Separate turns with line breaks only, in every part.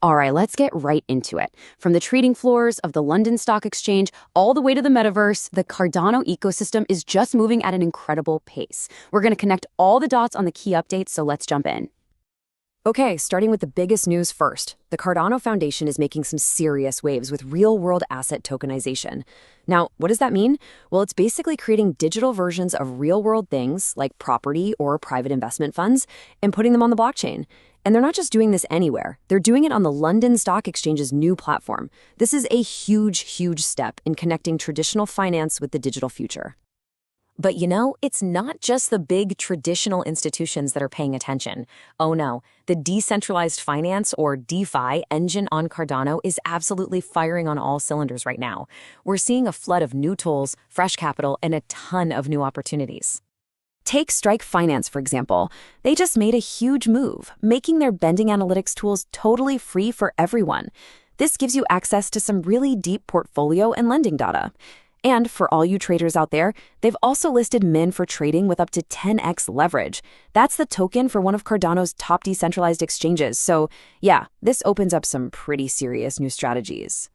All right, let's get right into it. From the trading floors of the London Stock Exchange all the way to the metaverse, the Cardano ecosystem is just moving at an incredible pace. We're going to connect all the dots on the key updates, so let's jump in. Okay, starting with the biggest news first. The Cardano Foundation is making some serious waves with real-world asset tokenization. Now, what does that mean? Well, it's basically creating digital versions of real-world things like property or private investment funds and putting them on the blockchain. And they're not just doing this anywhere. They're doing it on the London Stock Exchange's new platform. This is a huge, huge step in connecting traditional finance with the digital future. But it's not just the big traditional institutions that are paying attention. Oh no, the decentralized finance or DeFi engine on Cardano is absolutely firing on all cylinders right now. We're seeing a flood of new tools, fresh capital, and a ton of new opportunities. Take Strike Finance, for example. They just made a huge move, making their bending analytics tools totally free for everyone. This gives you access to some really deep portfolio and lending data. And for all you traders out there, they've also listed Min for trading with up to 10x leverage. That's the token for one of Cardano's top decentralized exchanges. So yeah, this opens up some pretty serious new strategies.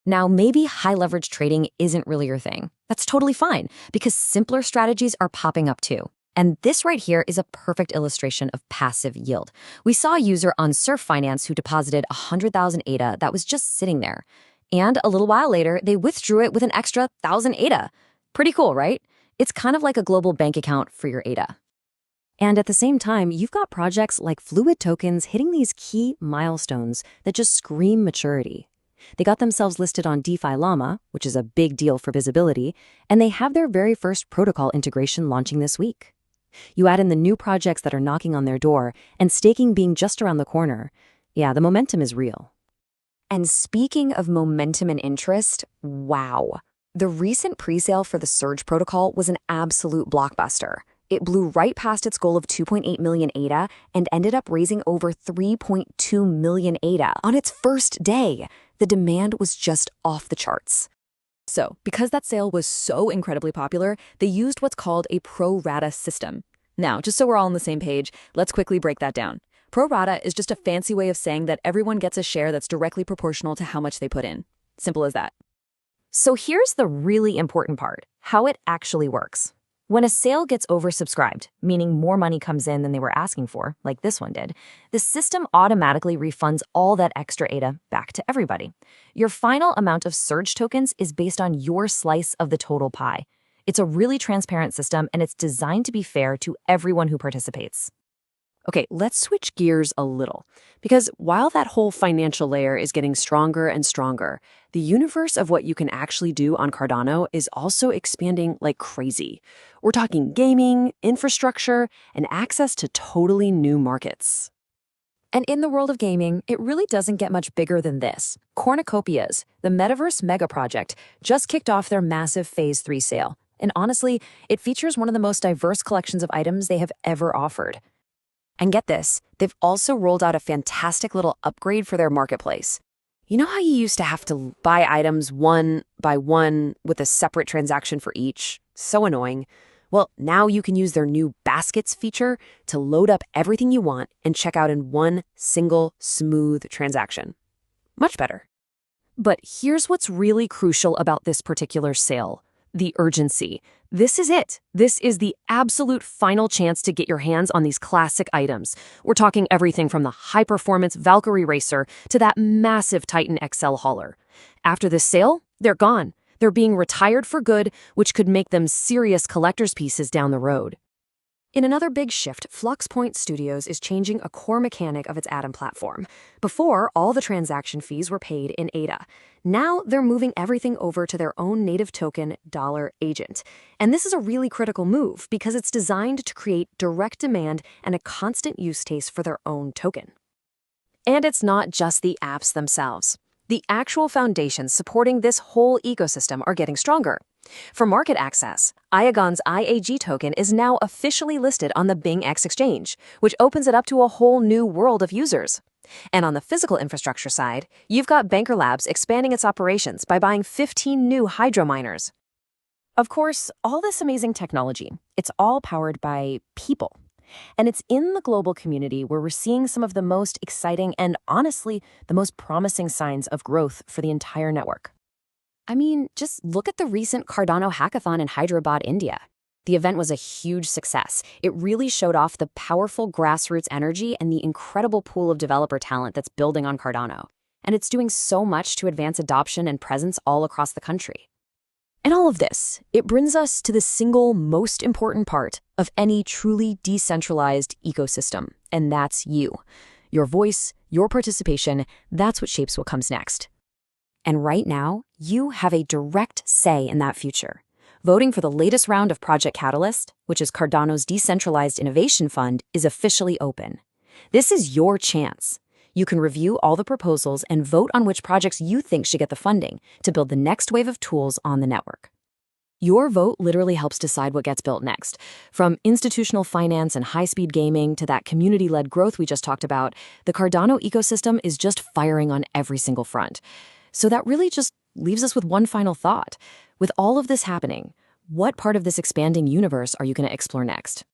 Now, maybe high leverage trading isn't really your thing. That's totally fine, because simpler strategies are popping up too. And this right here is a perfect illustration of passive yield. We saw a user on Surf Finance who deposited 100,000 ADA that was just sitting there. And a little while later, they withdrew it with an extra 1,000 ADA. Pretty cool, right? It's kind of like a global bank account for your ADA. And at the same time, you've got projects like Fluid Tokens hitting these key milestones that just scream maturity. They got themselves listed on DefiLlama, which is a big deal for visibility, and they have their very first protocol integration launching this week. You add in the new projects that are knocking on their door, and staking being just around the corner. Yeah, the momentum is real. And speaking of momentum and interest, wow. The recent presale for the Surge protocol was an absolute blockbuster. It blew right past its goal of 2.8 million ADA and ended up raising over 3.2 million ADA on its first day. The demand was just off the charts. So, because that sale was so incredibly popular, they used what's called a pro rata system. Now, just so we're all on the same page, let's quickly break that down. Pro rata is just a fancy way of saying that everyone gets a share that's directly proportional to how much they put in. Simple as that. So here's the really important part, how it actually works. When a sale gets oversubscribed, meaning more money comes in than they were asking for, like this one did, the system automatically refunds all that extra ADA back to everybody. Your final amount of Surge tokens is based on your slice of the total pie. It's a really transparent system, and it's designed to be fair to everyone who participates. Okay, let's switch gears a little, because while that whole financial layer is getting stronger and stronger, the universe of what you can actually do on Cardano is also expanding like crazy. We're talking gaming, infrastructure, and access to totally new markets. And in the world of gaming, it really doesn't get much bigger than this. Cornucopias, the metaverse mega project, just kicked off their massive Phase 3 sale. And honestly, it features one of the most diverse collections of items they have ever offered. And get this, they've also rolled out a fantastic little upgrade for their marketplace. You know how you used to have to buy items one by one with a separate transaction for each? So annoying. Well, now you can use their new baskets feature to load up everything you want and check out in one single smooth transaction. Much better. But here's what's really crucial about this particular sale. The urgency. This is it. This is the absolute final chance to get your hands on these classic items. We're talking everything from the high-performance Valkyrie Racer to that massive Titan XL hauler. After this sale, they're gone. They're being retired for good, which could make them serious collector's pieces down the road. In another big shift, FluxPoint Studios is changing a core mechanic of its Atom platform. Before, all the transaction fees were paid in ADA. Now they're moving everything over to their own native token, Dollar Agent. And this is a really critical move because it's designed to create direct demand and a constant use case for their own token. And it's not just the apps themselves. The actual foundations supporting this whole ecosystem are getting stronger. For market access, Iagon's IAG token is now officially listed on the BingX exchange, which opens it up to a whole new world of users. And on the physical infrastructure side, you've got Banker Labs expanding its operations by buying 15 new hydro miners. Of course, all this amazing technology, it's all powered by people.
And it's in the global community where we're seeing some of the most exciting and, honestly, the most promising signs of growth for the entire network.
I mean, just look at the recent Cardano Hackathon in Hyderabad, India. The event was a huge success. It really showed off the powerful grassroots energy and the incredible pool of developer talent that's building on Cardano. And it's doing so much to advance adoption and presence all across the country.
And all of this, it brings us to the single most important part of any truly decentralized ecosystem, and that's you. Your voice, your participation, that's what shapes what comes next.
And right now, you have a direct say in that future. Voting for the latest round of Project Catalyst, which is Cardano's Decentralized Innovation Fund, is officially open. This is your chance. You can review all the proposals and vote on which projects you think should get the funding to build the next wave of tools on the network. Your vote literally helps decide what gets built next. From institutional finance and high-speed gaming to that community-led growth we just talked about, the Cardano ecosystem is just firing on every single front. So that really just leaves us with one final thought. With all of this happening, what part of this expanding universe are you going to explore next?